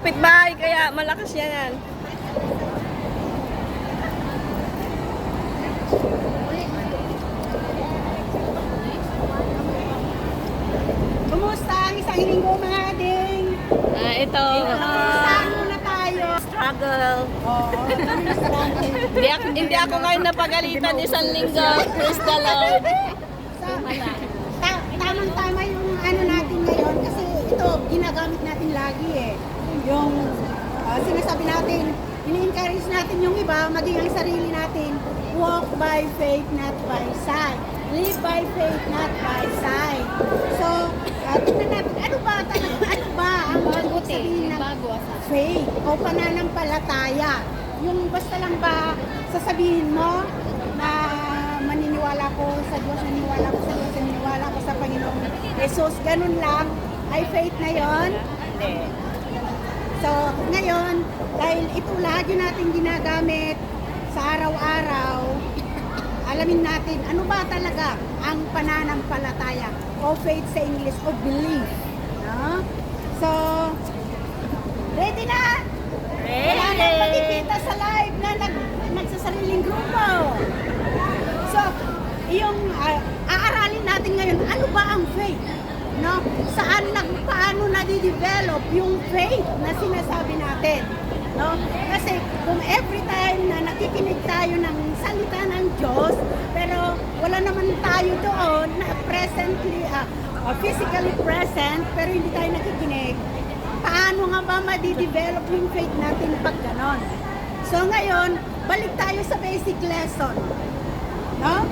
Kapitbahay kaya malakas yan. Kumusta ang isang linggo mga ding? Ito. Saan muna tayo? Struggle. Oo, Hindi ako ngayon napagalitan isang linggo. Praise the Lord. Tamang-tama yung ano natin ngayon kasi ito ginagamit natin lagi eh. Yung sinasabi natin, ini-encourage natin yung iba, maging ang sarili natin. Walk by faith, not by sight. Live by faith, not by sight. So, tingnan natin, ano ba ang ibig sabihin ng faith o pananampalataya? Yung basta lang ba sasabihin mo na maniniwala ko sa Diyos, naniniwala ko sa Diyos, naniniwala ko sa Panginoong Jesus, ganun lang, ay faith na yon? Hindi. So, ngayon, dahil ito lagi natin ginagamit sa araw-araw, alamin natin ano ba talaga ang pananampalataya o faith sa English o belief. No? So, ready na? Wala na makikita sa live na nagsasariling grupo. So, yung aaralin natin ngayon, ano ba ang faith? No? Paano nadi-develop yung faith na sinasabi natin? No? Kasi kung every time na nakikinig tayo ng salita ng Diyos, pero wala naman tayo doon na presently, physically present, pero hindi tayo nakikinig, paano nga ba madi-develop yung faith natin pag ganon? So ngayon, balik tayo sa basic lesson. No?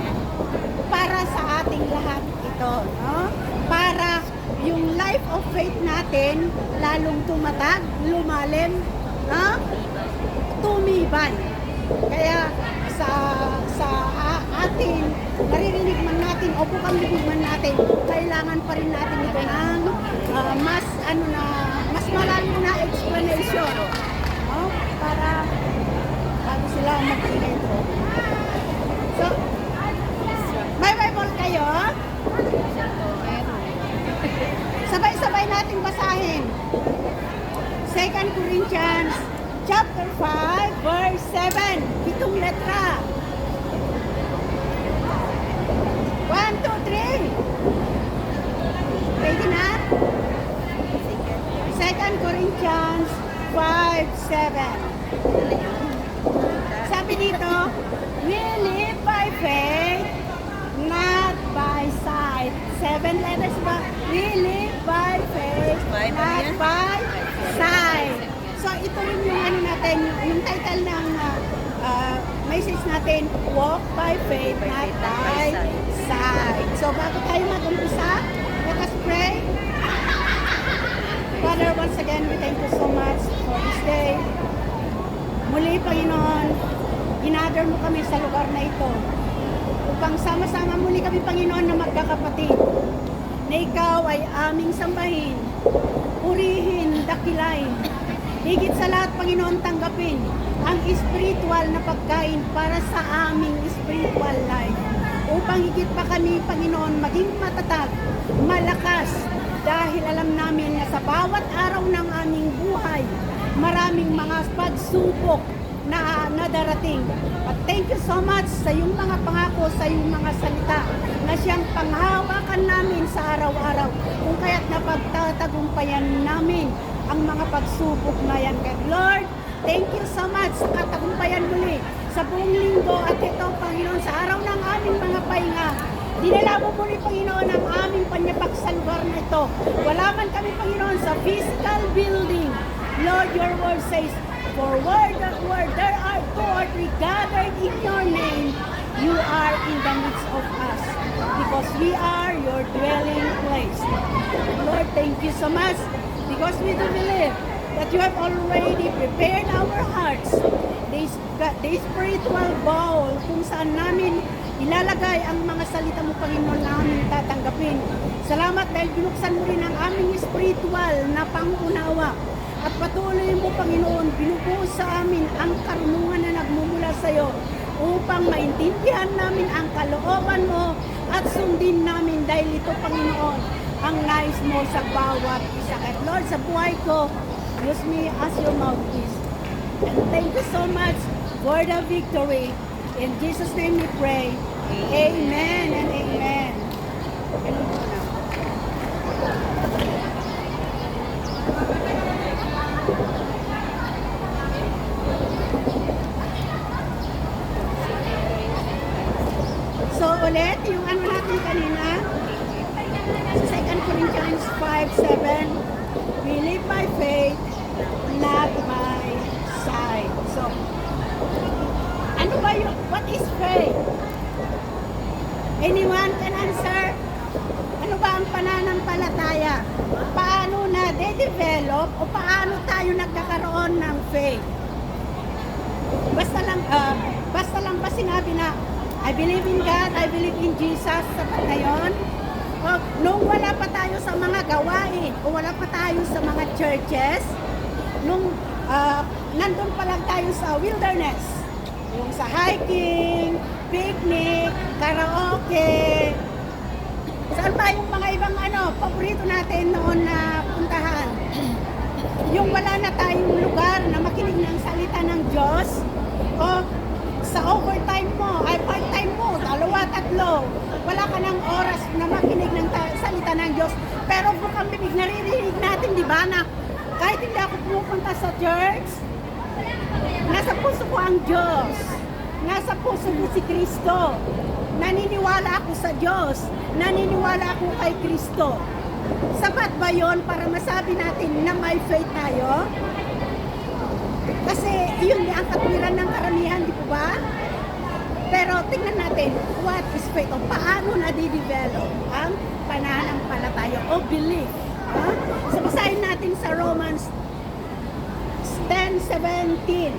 Para sa ating lahat ito. No? Para yung life of faith natin lalong tumatag, lumalim, no? Tumibay. Kaya sa ating naririnig man natin o bukang bibig man natin, kailangan pa rin natin ito ng mas malalim na explanation, no? Para bago sila mag-intro. So, may Bible kayo? Sabay-sabay natin basahin. 2 Corinthians chapter 5 verse 7. 7 letra. 1, 2, 3. Ready na? 2 Corinthians 5:7. Sabi dito, we live by faith, not by sight. 7 letters ba? We live by faith, not by sight. So ito rin yung ano natin, yung title ng message natin, walk by faith, not by sight. So bago tayo mag-umpisa, let us pray. Father, once again, we thank you so much for this day. Muli, Panginoon, ginather mo kami sa lugar na ito upang sama-sama muli kami, Panginoon, na magkakapatid, na ikaw ay aming sambahin, purihin, dakilain, higit sa lahat, Panginoon, tanggapin ang spiritual na pagkain para sa aming spiritual life, upang higit pa kami, Panginoon, maging matatag, malakas, dahil alam namin na sa bawat araw ng aming buhay, maraming mga pagsubok na darating. But thank you so much sa iyong mga pangako, sa iyong mga salita na siyang panghawakan namin sa araw-araw. Kung kaya't napagtatagumpayan namin ang mga pagsubok na yan. Lord, thank you so much sa katagumpayan muli sa buong linggo at ito, Panginoon, sa araw ng aming mga pahinga. Dinala mo muli, Panginoon, ang aming panyapak sa lugar na ito. Wala man kami, Panginoon, sa physical building. Lord, your word says, for where there are 2 or 3 gathered in your name, you are in the midst of us, because we are your dwelling place. Lord, thank you so much, because we do believe that you have already prepared our hearts, the spiritual bowl, kung saan namin ilalagay ang mga salita mo, Panginoon, na aming tatanggapin. Salamat dahil binuksan mo rin ang aming spiritual na pangunawa. At patuloy mo, Panginoon, binubuhos sa amin ang karunungan na nagmumula sa iyo upang maintindihan namin ang kalooban mo at sundin namin dahil ito, Panginoon, ang nais mo sa bawat isa. At Lord, sa buhay ko, Use me as your mouthpiece. And thank you so much for the victory. In Jesus' name we pray. Amen and amen. Ganun po na. So ulit, yung ano natin kanina, sa 2 Corinthians 5:7, we live by faith, not by sight. So, ano ba yung, what is faith? Anyone can answer? Ano ba ang pananampalataya? Paano na de-develop o paano tayo nagkakaroon ng faith? Basta lang ba sinabi na, I believe in God, I believe in Jesus, sapat na yun? O, nung wala pa tayo sa mga gawain, o wala pa tayo sa mga churches, nung nandun pa lang tayo sa wilderness, yung sa hiking, picnic, karaoke, saan pa yung mga ibang paborito natin noon na puntahan? Yung wala na tayong lugar na makinig ng salita ng Diyos, o sa overtime mo, ay part-time mo, 2, 3, wala ka ng oras na makinig ng salita ng Diyos. Pero bukang bibig, naririnig natin, di ba, na kahit hindi ako pumupunta sa church, nasa puso ko ang Diyos. Nasa puso ko si Kristo. Naniniwala ako sa Diyos. Naniniwala ako kay Kristo. Sapat ba yon para masabi natin na may faith tayo? Kasi yun ang katwiran ng karamihan, di po ba? Pero tingnan natin, what is faith? O paano na-develop ang pananampalataya o belief? So basahin natin sa Romans 10:17.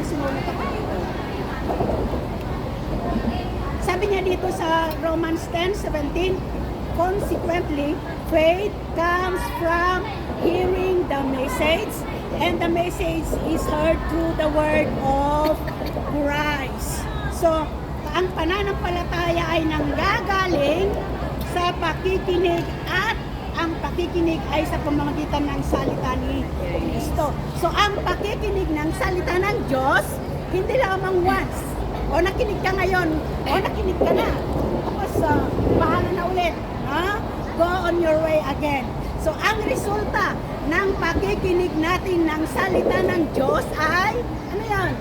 Sinulat ako dito. Sabi niya dito sa Romans 10:17, consequently, faith comes from hearing the message, and the message is heard through the word of Christ. So, ang pananampalataya ay nanggagaling sa pakikinig at ang pakikinig ay sa pamamagitan ng salita ni Kristo. So, ang pakikinig ng salita ng Diyos, hindi lamang once. O nakinig ka ngayon, o nakinig ka na. Tapos, bahala na ulit. Go on your way again. So, ang resulta ng pakikinig natin ng salita ng Diyos ay, ano yan?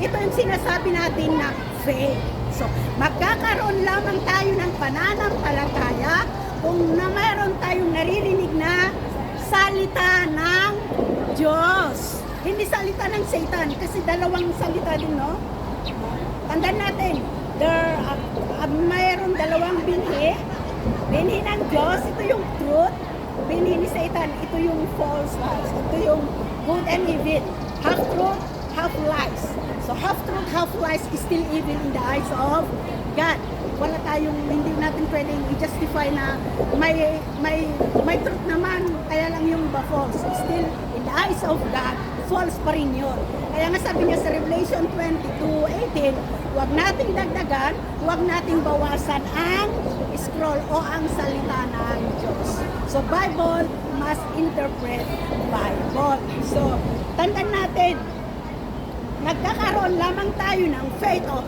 Ito yung sinasabi natin na faith. So, magkakaroon lamang tayo ng pananampalataya kung na mayroon tayong naririnig na salita ng Diyos. Hindi salita ng Satan, kasi dalawang salita din, no? Tandaan natin, mayroon dalawang binhi. Binhi ng Diyos, ito yung truth. Binhi ni Satan, ito yung false lies. Ito yung good and evil. Half truth, half lies. So half truth, half lies is still evil in the eyes of God. Wala tayong, hindi natin pwedeng i-justify na may truth naman, kaya lang yung false. Still, in the eyes of God, false pa rin yun. Kaya nga sabi niya sa Revelation 22:18, huwag nating dagdagan, huwag nating bawasan ang scroll o ang salita ng Diyos. So, Bible must interpret Bible. So, tandaan natin, nagkakaroon lamang tayo ng faith o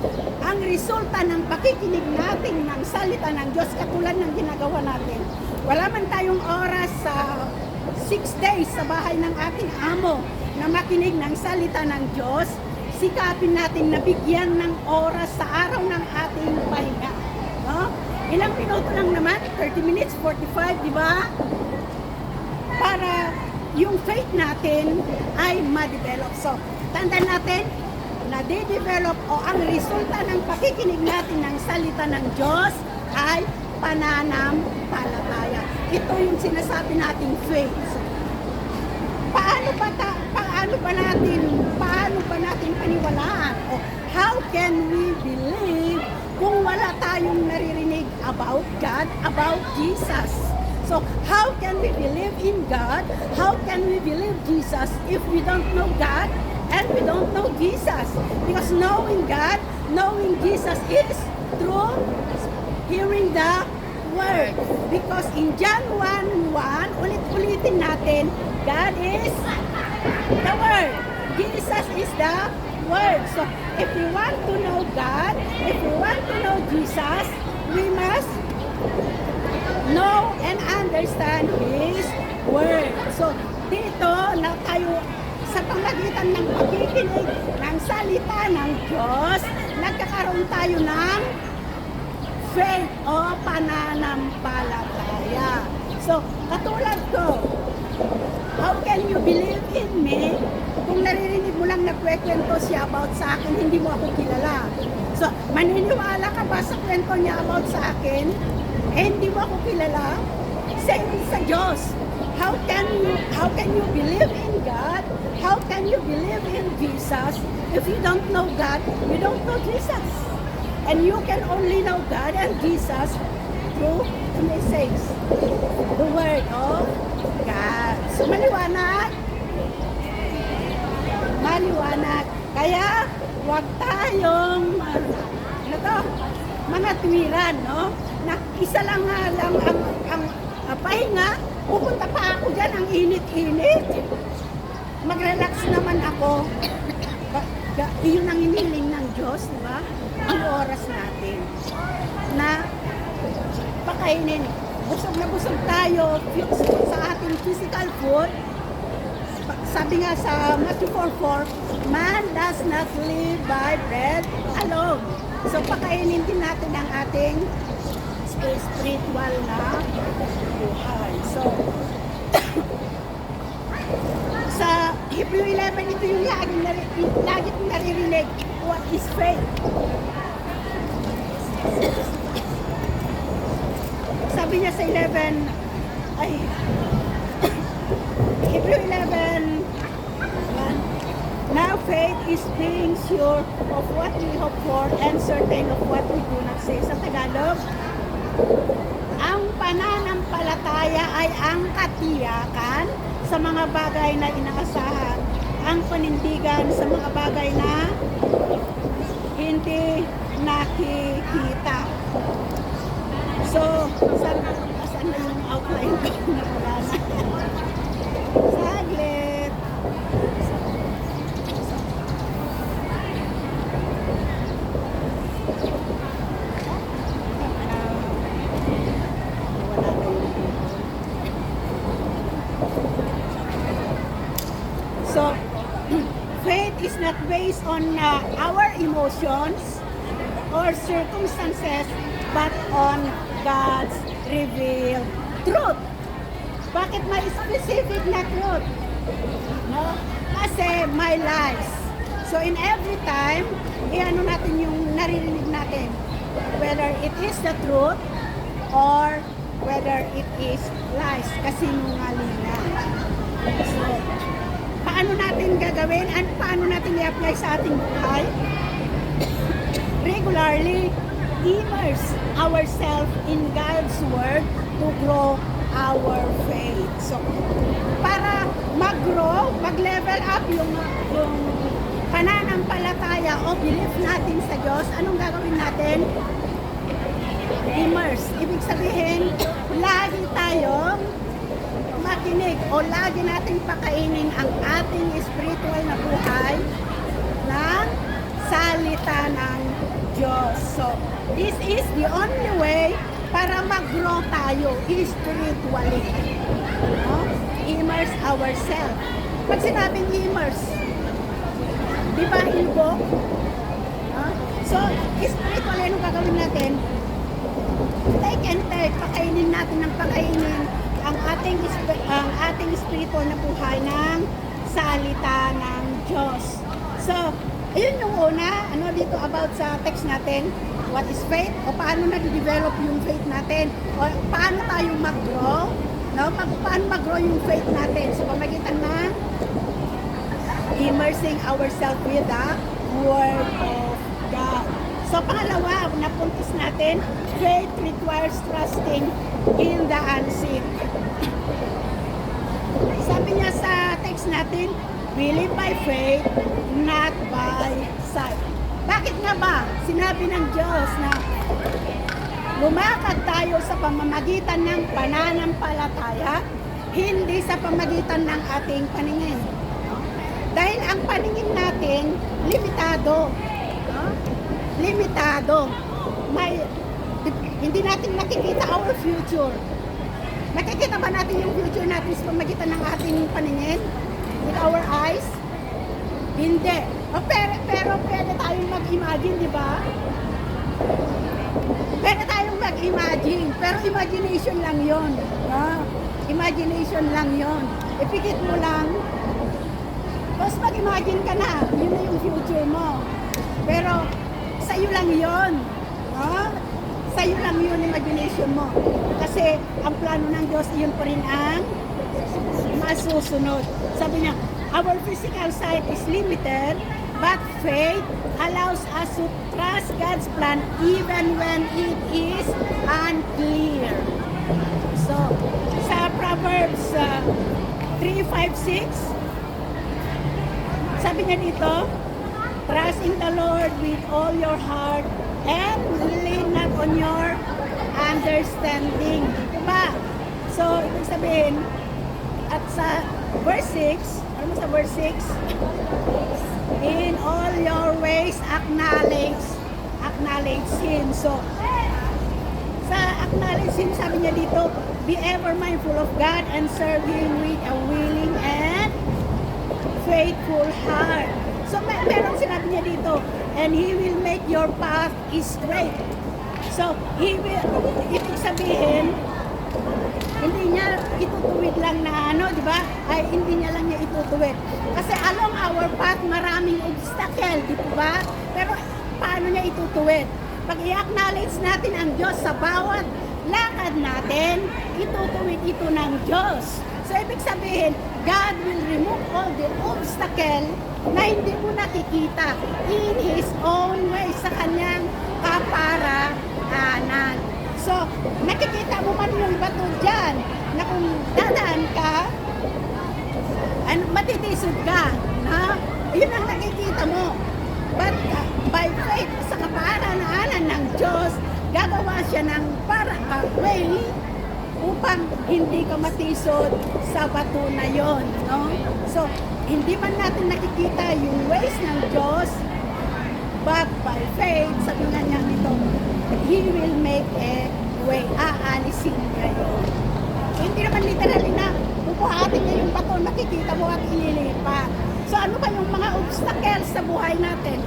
ang resulta ng pakikinig natin ng salita ng Diyos katulad ng ginagawa natin. Wala man tayong oras sa 6 days sa bahay ng ating amo na makinig ng salita ng Diyos, sikapin natin na bigyan ng oras sa araw ng ating pahinga. No? Ilang minuto lang naman, 30 minutes, 45, di ba? Para yung faith natin ay ma-develop. So, tandaan natin, na-develop o ang resulta ng pakikinig natin ng salita ng Diyos ay pananampalataya. Ito yung sinasabi nating faith. Paano ba natin paniwalaan? O how can we believe kung wala tayong naririnig about God, about Jesus? So, how can we believe in God? How can we believe Jesus if we don't know God and we don't know Jesus? Because knowing God, knowing Jesus is through hearing the Word. Because in John 1:1, ulit-ulitin natin, God is the Word. Jesus is the Word. So, if we want to know God, if we want to know Jesus, we must know and understand His Word. So, dito na tayo sa pamagitan ng pakikinig ng salita ng Diyos, nagkakaroon tayo ng faith o pananampalataya. So, katulad ko, how can you believe in me kung naririnig mo lang nagkwekwento siya about sa akin, hindi mo ako kilala? So, maniniwala ka ba sa kwento niya about sa akin, hindi mo ako kilala? Same sa Diyos. How can you believe in God? How can you believe in Jesus if you don't know God? You don't know Jesus. And you can only know God and Jesus through the message, the Word of God. So maliwanag? Maliwanag. Kaya huwag tayong mga tuwiran, no? Na isa lang nga lang ang pahinga, pupunta pa ako dyan, ang init-init. Mag-relax naman ako. Iyon ang iniling ng Diyos, di ba? Ang oras natin na pakainin. Busog na busog tayo sa ating physical food. Sabi nga sa Matthew 4:4, man does not live by bread alone. So pakainin din natin ang ating spiritual na buhay. So, sa Hebrew 11, ito yung lagi kong naririnig. What is faith? Sabi niya sa 11, Hebrew 11, now faith is being sure of what we hope for and certain of what we do not see. Sa Tagalog, ang pananampalataya ay ang katiyakan sa mga bagay na inaasahan, ang panindigan sa mga bagay na hindi nakikita. So, saan na yung outline ko na wala na? Saglit. So, faith is not based on our emotions or circumstances, but on God's revealed truth. Bakit may specific na truth? No? Kasi may lies. So, in every time, ano natin yung naririnig natin. Whether it is the truth or whether it is lies. Kasinungalingan. So, paano natin gagawin and paano natin i-apply sa ating buhay? Regularly immerse ourselves in God's Word to grow our faith. So, para mag-grow, mag-level up yung pananampalataya o belief natin sa Diyos, anong gagawin natin? Immerse. Ibig sabihin, lagi tayong makinig o lagi nating pakainin ang ating spiritual na buhay ng salita ng Diyos. So, this is the only way para mag-grow tayo spiritually. No? Immerse ourselves. Pag sinabing immerse, di ba ilbog? So, spiritually, anong gagawin natin? Take and take, pakainin natin ng pakainin ang ating spiritual na buhay ng salita ng Diyos. So, ayun yung una, dito about sa text natin, what is faith, o paano na-develop yung faith natin, o paano tayong mag-grow, no? Paano mag-grow yung faith natin sa pamagitan ng immersing ourselves with the Word of God. So, pangalawa, napuntos natin, faith requires trusting in the unseen. Sabi niya sa text natin, we live by faith, not by sight. Bakit nga ba? Sinabi ng Diyos na lumakad tayo sa pamamagitan ng pananampalataya, hindi sa pamagitan ng ating paningin. Dahil ang paningin natin, limitado. Limitado. Hindi natin nakikita our future. Nakikita ba natin yung future natin sa pamagitan ng ating paningin? With our eyes? Hindi. Pero pwede tayong mag-imagine, di ba? Pwede tayong mag-imagine. Pero imagination lang yon. Imagination lang yon. Ipikit mo lang. Tapos mag-imagine ka na. Yun na yung future mo. Pero sa'yo lang yon. Sa'yo lang yun, imagination mo. Kasi ang plano ng Diyos, yun pa rin ang masusunod. Sabi niya, our physical sight is limited, but faith allows us to trust God's plan even when it is unclear. So, sa Proverbs 3:5-6, sabi niya dito, trust in the Lord with all your heart and lean not on your understanding. Diba? So, ibig sabihin, at sa verse 6, ano mo sa verse 6? In all your ways, acknowledge Him. So, sa acknowledge Him, sabi niya dito, be ever mindful of God and serve Him with a willing and faithful heart. So, meron sinabi niya dito, and He will make your path straight. So, He will, ibig sabihin, hindi niya itutuwid lang na di ba? Ay, hindi niya lang niya itutuwid. Kasi along our path, maraming obstacle, di ba? Pero, paano niya itutuwid? Pag i-acknowledge natin ang Diyos sa bawat lakad natin, itutuwid ito ng Diyos. So, ibig sabihin, God will remove all the obstacle na hindi mo nakikita in His own way sa kanyang kaparaanan. So, nakikita mo man yung bato dyan na kung dadaan ka, matitisod ka. Yun ang nakikita mo. But by faith, sa kaparaanan ng Diyos, gagawa siya ng way upang hindi ka matisod sa bato na yon, no? So, hindi man natin nakikita yung ways ng Diyos, but by faith, sabi nga niya nito, He will make a way. Aalisin niya yun. So, hindi naman literally na bubuhatin niya yung bato, nakikita mo at ililipat. So, ano ba yung mga obstacles sa buhay natin?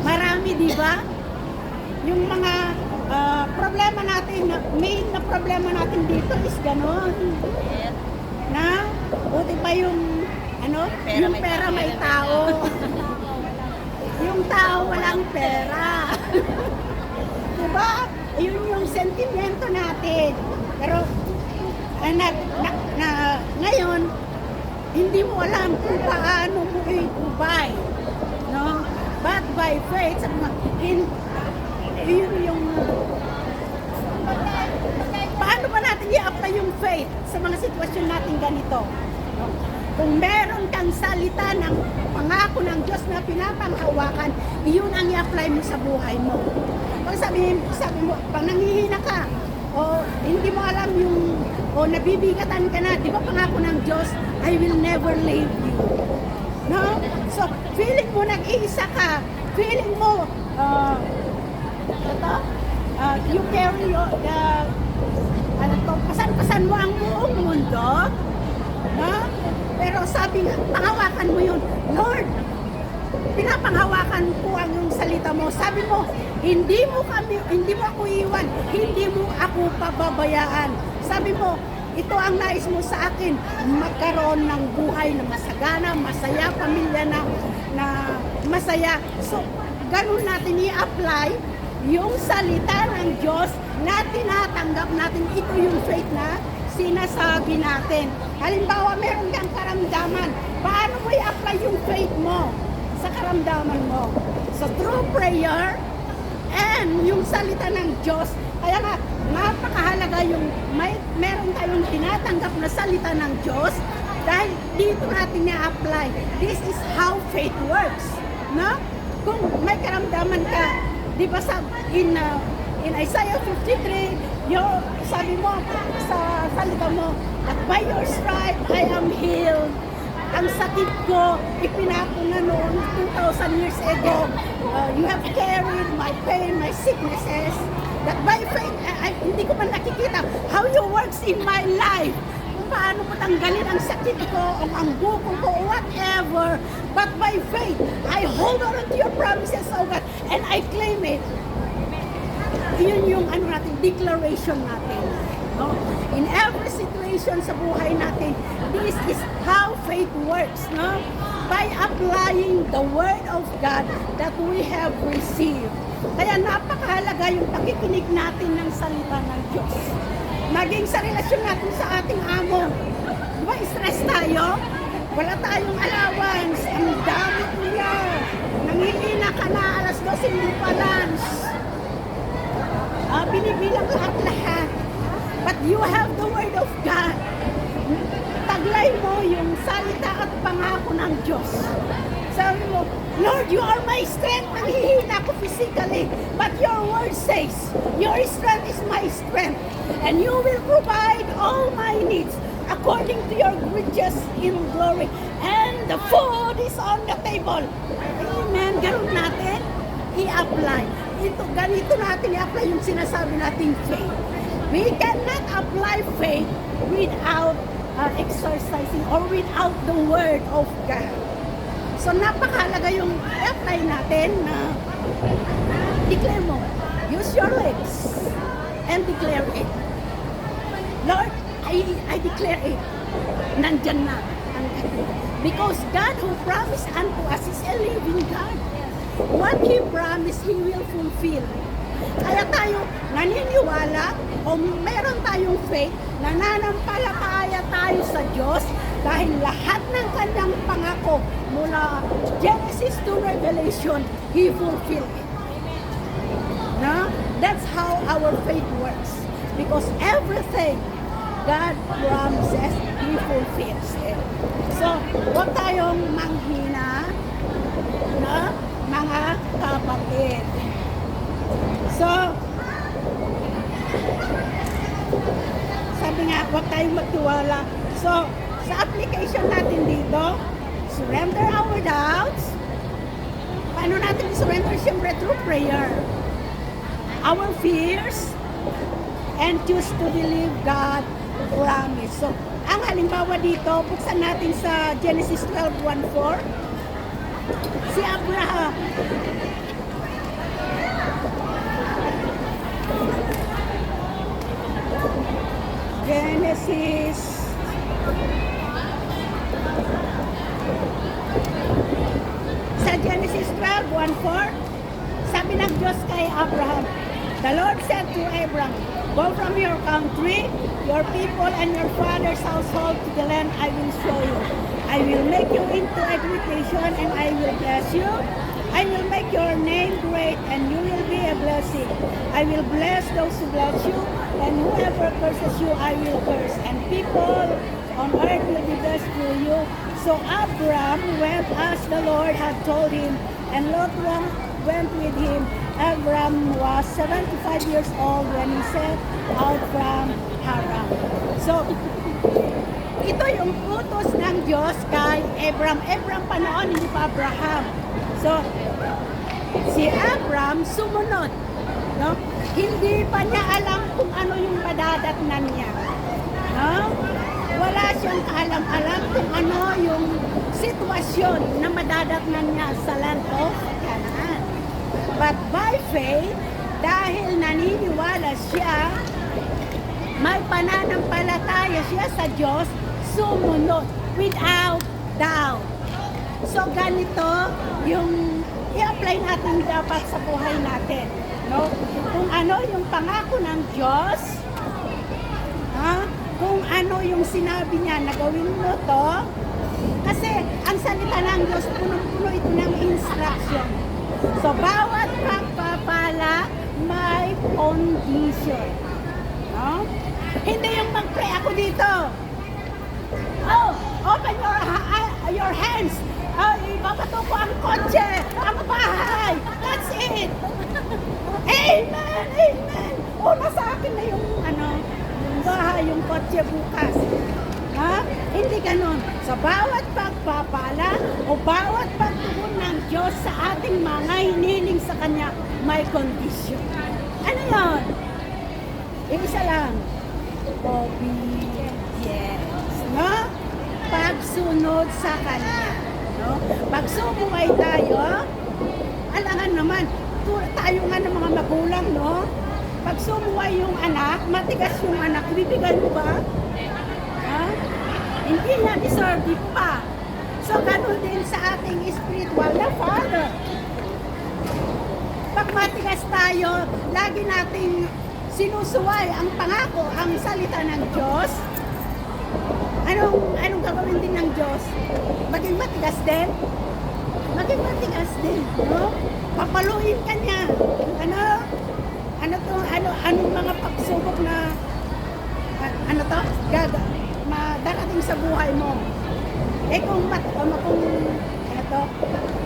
Marami, di ba? Yung mga problema natin, main na problema natin dito is ganon. Na, buti pa yung, yung pera may tao. Yung tao walang pera. Diba? Yun yung sentimento natin. Pero, ngayon, hindi mo alam kung paano mo i-ubay. No? But by faith, yun yung paano ba natin i-apply yung faith sa mga sitwasyon natin ganito? Kung meron kang salita ng pangako ng Diyos na pinapanghawakan, yun ang i-apply mo sa buhay mo. Pag sabi mo, pag nanghihina ka, o hindi mo alam yung, o nabibigatan ka na, di ba pangako ng Diyos, I will never leave you. No? So, feeling mo nag-iisa ka, feeling mo, you carry pasan-pasan mo ang buong mundo, no? Pero sabi nga, panghawakan mo yun, Lord, pinapanghawakan ko ang yung salita mo. Sabi mo, hindi mo ako iwan, hindi mo ako pababayaan. Sabi mo, ito ang nais mo sa akin, magkaroon ng buhay na masagana, masaya, pamilya na masaya. So, ganun natin i-apply yung salita ng Diyos na tinatanggap natin. Ito yung faith na sinasabi natin. Halimbawa, meron kang karamdaman. Paano mo i-apply yung faith mo sa karamdaman mo? So, through prayer and yung salita ng Diyos. Kaya nga, napakahalaga yung meron tayong tinatanggap na salita ng Diyos dahil dito natin i-apply. This is how faith works. No? Kung may karamdaman ka, di ba in Isaiah 53, sabi mo sa salita mo, that by your stripe I am healed. Ang sakit ko, ipinako na noon 2,000 years ago. You have carried my pain, my sicknesses. That by faith, hindi ko man nakikita how you works in my life. Kung paano mo tanggalin ang sakit ko, o ang buko ko, or whatever. But by faith, I hold on to your promises, oh God, and I claim it. Yun yung declaration natin. No? In every situation sa buhay natin, this is how faith works. No? By applying the Word of God that we have received. Kaya napakahalaga yung pakikinig natin ng salita ng Diyos. Maging sa relasyon natin sa ating amo. Diba, stress tayo? Wala tayong allowance. Ang dami kuya. Nangihina ka na, alas 12 mo pa lunch. Binibilang lahat-lahat. But you have the Word of God. Taglay mo yung salita at pangako ng Diyos. Sabi mo, Lord, you are my strength. Nanghihina ako physically. But your word says, your strength is my strength. And you will provide all my needs according to your riches in glory. And the food is on the table. Amen. Ganun natin i-apply. Ganito natin i-apply yung sinasabi nating faith. We cannot apply faith without exercising or without the Word of God. So napakahalaga yung i-apply natin na declare mo. Use your lips and declare it. Lord, I declare it. Nandyan na. Because God who promised unto us is a living God. What He promised, He will fulfill. Kaya tayo naniniwala o meron tayong faith, nananampalataya tayo sa Diyos dahil lahat ng kanyang pangako mula Genesis to Revelation, He fulfilled it. No? That's how our faith works. Because everything God promises, He fulfills it. So, huwag tayong manghina, no? Mga kapatid. So, sabi nga, huwag tayong magtiwala. So, sa application natin dito, surrender our doubts. Paano natin surrender? Siyempre through prayer. Our fears, and choose to believe God promise. So, ang halimbawa dito, buksan natin sa Genesis 12:1-4. Si Abraham. Genesis sa Genesis 12:1-4, sabi ng Diyos kay Abraham, the Lord said to Abraham, go from your country, your people, and your father's household to the land I will show you. I will make you into a great nation, and I will bless you. I will make your name great, and you will be a blessing. I will bless those who bless you, and whoever curses you, I will curse. And people on earth will be blessed through you. So Abraham went as the Lord had told him, and Lot went with him. Abraham was 75 years old when he set out from Haran. So, ito yung utos ng Diyos kay Abraham. Abraham pa noon, hindi pa Abraham. So, si Abraham sumunod. No? Hindi pa niya alam kung ano yung madadatnan niya. No? Wala siyang alam-alam kung ano yung sitwasyon na madadatnan niya sa land of Canaan. But by faith, dahil naniniwala siya, may pananampalataya siya sa Diyos, sumunod without doubt. So ganito yung i-apply natin dapat sa buhay natin. No? Kung ano yung pangako ng Diyos, kung ano yung sinabi niya na gawin mo to, kasi ang salita ng Diyos, punong-puno ito ng instruction. So bawat pagpapala may condition. No? Hindi yung mag-pray ako dito. Oh, open your hands Ibabato ko ang kotse, ang bahay. That's it. Amen! Amen! Nasa akin na yung yung bahay, yung kotse bukas. Ha? Hindi ganon. Sa bawat pagpapala o bawat pagtugon ng Diyos sa ating mga hinihiling sa Kanya, may condition. Ano yun? Isa lang. Obedience. No? Pagsunod sa Kanya. No? Pag sumuway tayo, alangan naman, tayo nga ng mga magulang, no? Pag sumuway yung anak, matigas yung anak, ibibigay mo ba? Ha? Hindi niya deserve pa. So, ganun din sa ating spiritual na father. Pag matigas tayo, lagi nating sinusuway ang pangako, ang salita ng Diyos. Anong gagawin din ng Diyos? Maging matigas din? Maging matigas din, no? Papaluin ka niya. Anong mga pagsubok na darating sa buhay mo. Kung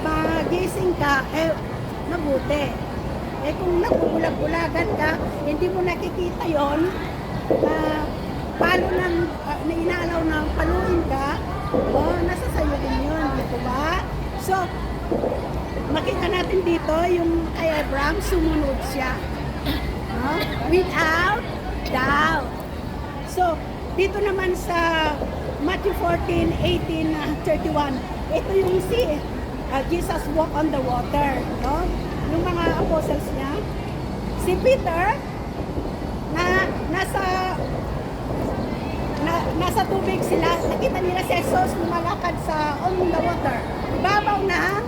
magising ka, mabuti. Kung nagugulag-gulagan ka, hindi mo nakikita yon palo ng inaalaw na paluin ka, nasa sayo din yun, dito ba? So, makita natin dito yung kay Abraham, sumunod siya. No? Without doubt. So, dito naman sa Matthew 14:18-31, ito yung Jesus walk on the water. No? Yung mga apostles niya. Si Peter, nasa tubig sila, nakita nila si Jesus lumalakad on the water. Babaw ng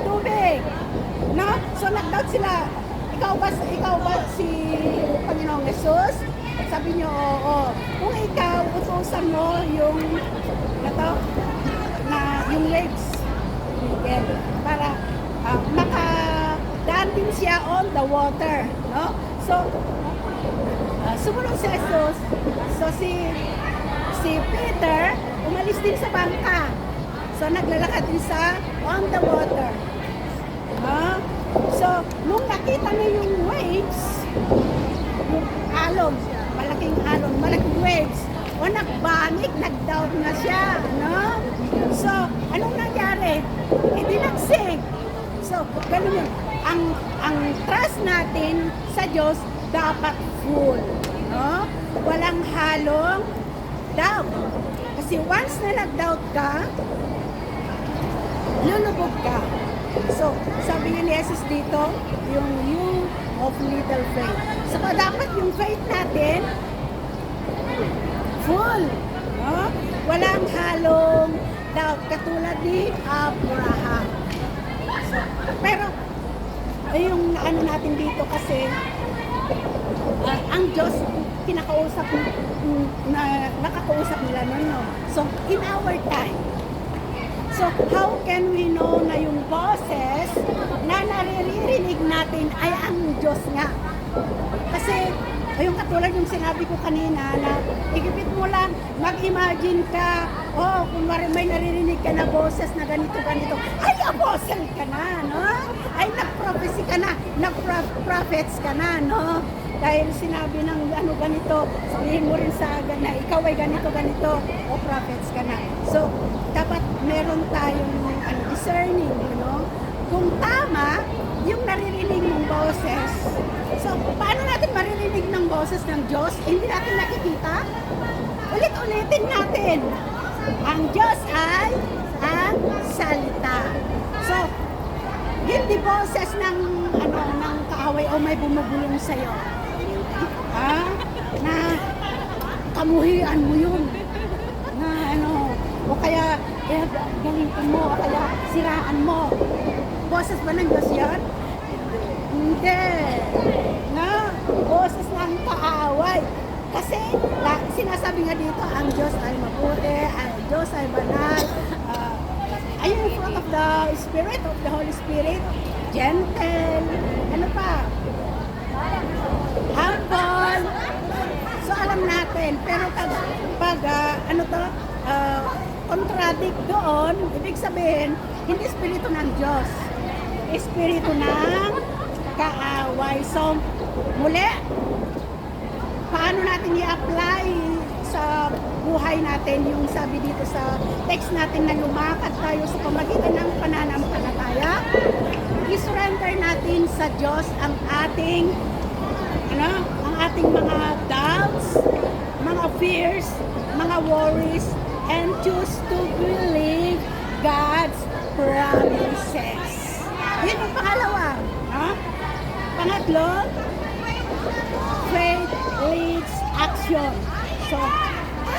tubig. No? So nag-doubt sila, ikaw ba si Panginoong Jesus? Sabi niyo, oo. Kung ikaw, utusan mo yung yung waves para makadaan din siya on the water. No? So, sumunod si Jesus. So, si Peter, umalis din sa bangka. So, naglalakad din sa on the water. So, nung nakita niya yung waves, yung alon, malaking alon, malaking waves, nagbanik, nag-doubt na siya, no? So, anong nangyari? Hindi nagsig. So, ganun yun. Ang trust natin sa Diyos dapat full, no? Walang halong doubt. Kasi once na nag-doubt ka, lulubog ka. So, sabi ni Jesus dito, yung you of little faith. So, dapat yung faith natin full. No? Walang halong doubt. Katulad ni Abraham. So, pero, yung natin dito kasi, ang Diyos, nakakausap nila nun, no? So, in our time, so, how can we know na yung boses na naririnig natin ay ang Diyos nga? Kasi, yung katulad yung sinabi ko kanina na igipit mo lang, mag-imagine ka, kung may naririnig ka na boses na ganito, ay apostle ka na, no? Ay nag-prophecy ka na, nag-prophets ka na, no? Dahil sinabi ng ganito, sabihin mo rin sa na ikaw ay ganito, o prophets ka na. So, dapat meron tayong discerning, kung tama, yung naririnig mong boses. So, paano natin maririnig ng boses ng Diyos? Hindi natin nakikita? Ulit-ulitin natin. Ang Diyos ay ang salita. So, hindi boses ng kaaway o may bumubulong sa'yo. Na kamuhian mo yun. O kaya galitin mo, o kaya siraan mo. Boses ba ng Diyos yan? Hindi. Boses ng kaaway. Kasi sinasabi nga dito, ang Diyos ay mabuti, ang Diyos ay banal. Ayun in front of the Spirit, of the Holy Spirit, gentle, ano pa? Humble. So alam natin, pero pag contradict doon, ibig sabihin, hindi espiritu ng Diyos. Espiritu ng kaaway. So, muli, paano natin i-apply sa buhay natin yung sabi dito sa text natin na lumakad tayo sa pamagitan ng pananampalataya? I-surrender natin sa Diyos ang ating mga doubts, mga fears, mga worries, and choose to believe God's promises. Yun ang pangalawa. No? Pangatlo, faith leads action. So,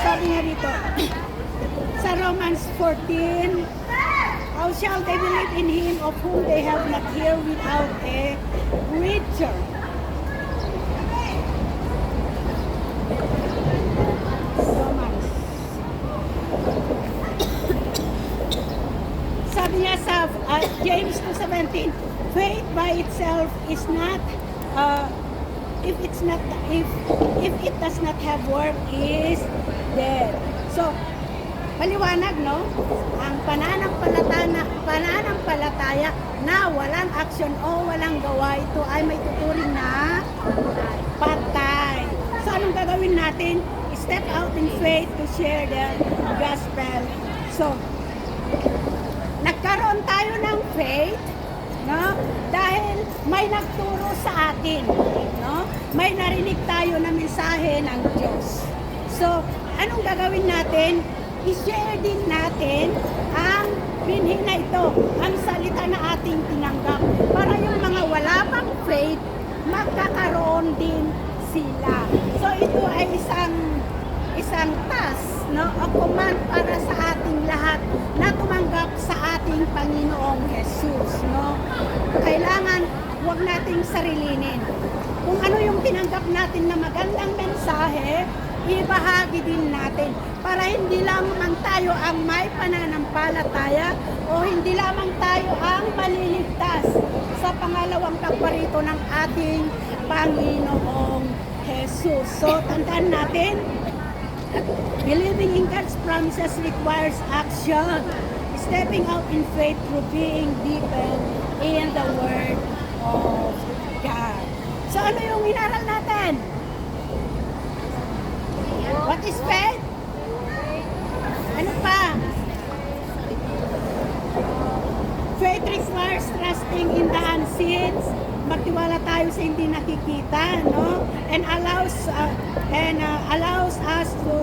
sabi nga dito, sa Romans 14, how shall they believe in Him of whom they have not heard without a preacher? Romans. Sabi niya sa James 2:17, faith by itself is not if it does not have work is dead. So, maliwanag, no? Ang pananampalataya na walang action o walang gawa, ito ay may tuturing na patay. So, anong gagawin natin? Step out in faith to share the gospel. So, nagkaroon tayo ng faith, no? Dahil may nagturo sa atin, no? May narinig tayo na mensahe ng Diyos. So, anong gagawin natin? I-share din natin ang binhi na ito, ang salita na ating tinanggap, para yung mga wala pang faith, magkakaroon din sila. So, ito ay isang task, no? O command para sa ating lahat na tumanggap sa ating Panginoong Jesus, no? Kailangan huwag nating sarilinin. Kung ano yung tinanggap natin na magandang mensahe, ibahagi din natin para hindi lamang tayo ang may pananampalataya o hindi lamang tayo ang maliligtas sa pangalawang pagparito ng ating Panginoong Jesus. So, tandaan natin, believing in God's promises requires action. Stepping out in faith through being deepened in the Word of God. So, ano yung inaral natin? What is faith? Ano pa? Faith requires trusting in the unseen. Magtiwala tayo sa hindi nakikita, no? And allows us to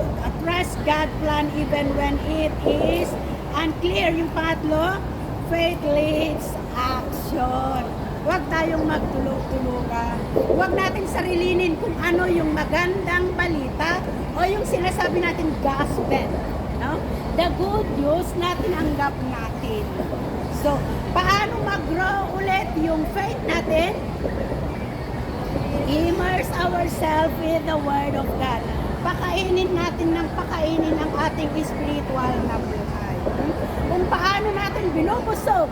trust God's plan even when it is unclear. Yung pangatlo, faith leads action. Huwag tayong magtulog-tulugan. Huwag natin sarilinin kung ano yung magandang balita o yung sinasabi natin gospel, no? The good news na tinanggap natin. So, paano mag-grow ulit yung faith natin? Immerse ourselves with the Word of God. Pakainin natin ng pakainin ang ating spiritual na buhay. Kung paano natin binubusog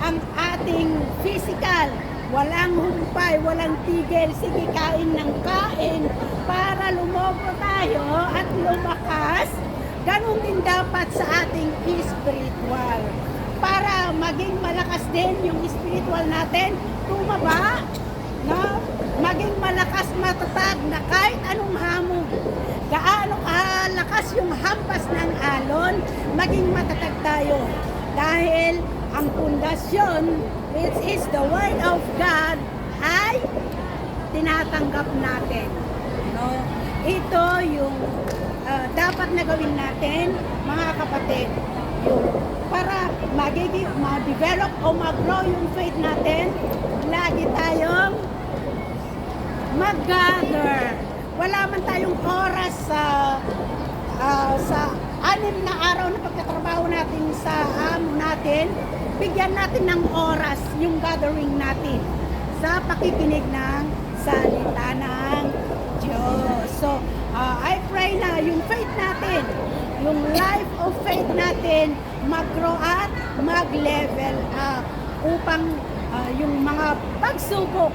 ang ating physical, walang humpay, walang tigil, sige kain ng kain para lumobo tayo at lumakas, ganun din dapat sa ating spiritual. Para maging malakas din yung spiritual natin, tumaba, no? Maging malakas, matatag na kahit anong hamon. Gaano kalakas yung hampas ng alon, maging matatag tayo. Dahil ang pundasyon, which is the Word of God, ay tinatanggap natin. No? Ito yung dapat na gawin natin, mga kapatid. Yung para ma-develop o mag-grow yung faith natin, lagi tayong mag-gather. Wala man tayong oras sa 6 na araw na pagkatrabaho natin sa amo natin, bigyan natin ng oras yung gathering natin sa pakikinig ng salita ng Diyos. So, I pray na yung faith natin, yung life of faith natin, mag-grow at mag-level up upang yung mga pagsubok,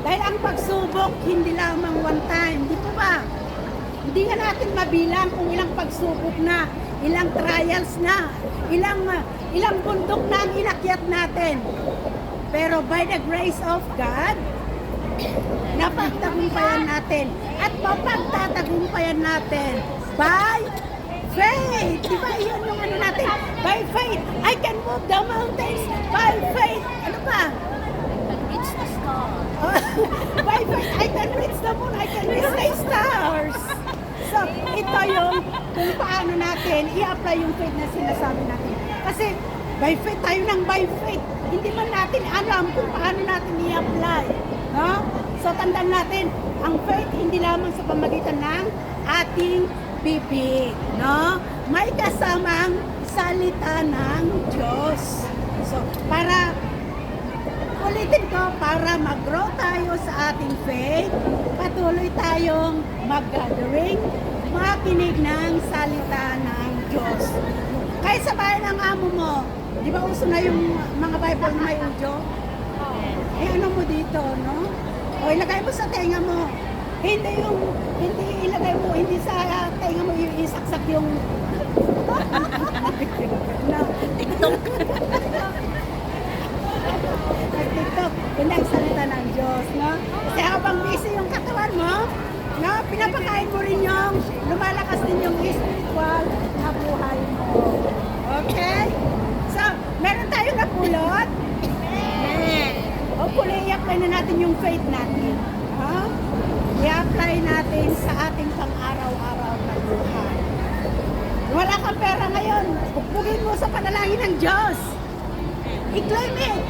dahil ang pagsubok hindi lamang one time, di po ba? Hindi nga natin mabilang kung ilang pagsubok na ilang trials na, ilang bundok na ang inakyat natin. Pero by the grace of God, napagtagumpayan natin at mapagtatagumpayan natin by faith. Di ba yun yung ano natin? By faith, I can move the mountains. By faith, ano pa? It's the star. By faith, I can reach the moon, I can reach the stars. So, ito yung kung paano natin i-apply yung faith na sinasabi natin. Kasi, by faith tayo ng by faith. Hindi man natin alam kung paano natin i-apply. No? So, tandaan natin, ang faith hindi lamang sa pamagitan ng ating bibig. No? May kasamang salita ng Diyos. So, ulitin ko, para mag-grow tayo sa ating faith, patuloy tayong mag-gathering, makinig ng salita ng Diyos. Kahit sa bahay ng amo mo, di ba uso na yung mga Bible na may audio? Eh ano mo dito, no? O ilagay mo sa tenga mo. Hindi ilagay mo, hindi sa tenga mo yung isaksak yung no. TikTok. TikTok, hindi ang salita ng Diyos, no? Kasi habang busy yung katawan mo, no, pinapakain mo rin yung lumalakas din yung spiritual na buhay mo. Okay? So, meron tayong napulot. O, i-apply na natin yung faith natin. Ha? I-apply natin sa ating pang-araw-araw na buhay. Wala kang pera ngayon, pupugin mo sa panalangin ng Diyos. I-claim it.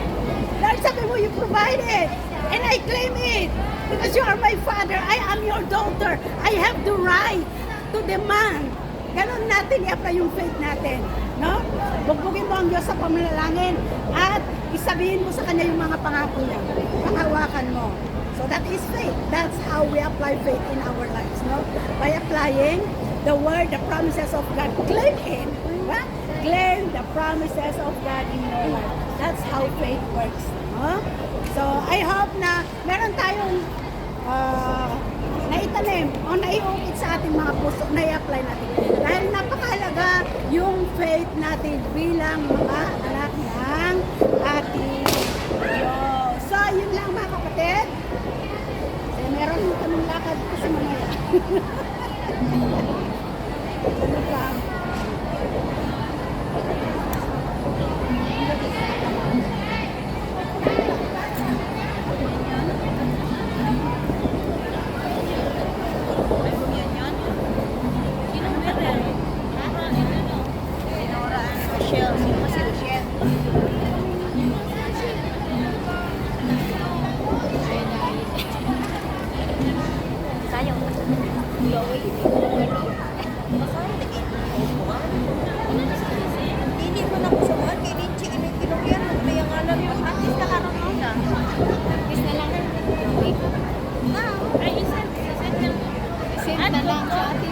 Lord, sabi mo, you provide it. And I claim it. Because you are my father. I am your daughter. I have the right to demand. Ganon natin i-apply yung faith natin. No? Bugbugin mo ang Diyos sa pamanalangin at isabihin mo sa Kanya yung mga pangako niya. Panghawakan mo. So that is faith. That's how we apply faith in our lives. No? By applying the word, the promises of God. Claim it. Diba? Claim the promises of God in your life. That's how faith works. No? So, I hope na meron tayong naitanim o naiukit sa ating mga puso na i-apply natin. Dahil napakahalaga yung faith natin bilang mga anak ng ating Diyos. So, yun lang mga kapatid. So, meron kaming lakad kasi mamaya. Ano pa? Hindi mo na ko sa mga kininchi, inigilogyan mo, kaya nga lang yung artist na karang na. Is na lang. Now, Ay, isend na lang sa atin.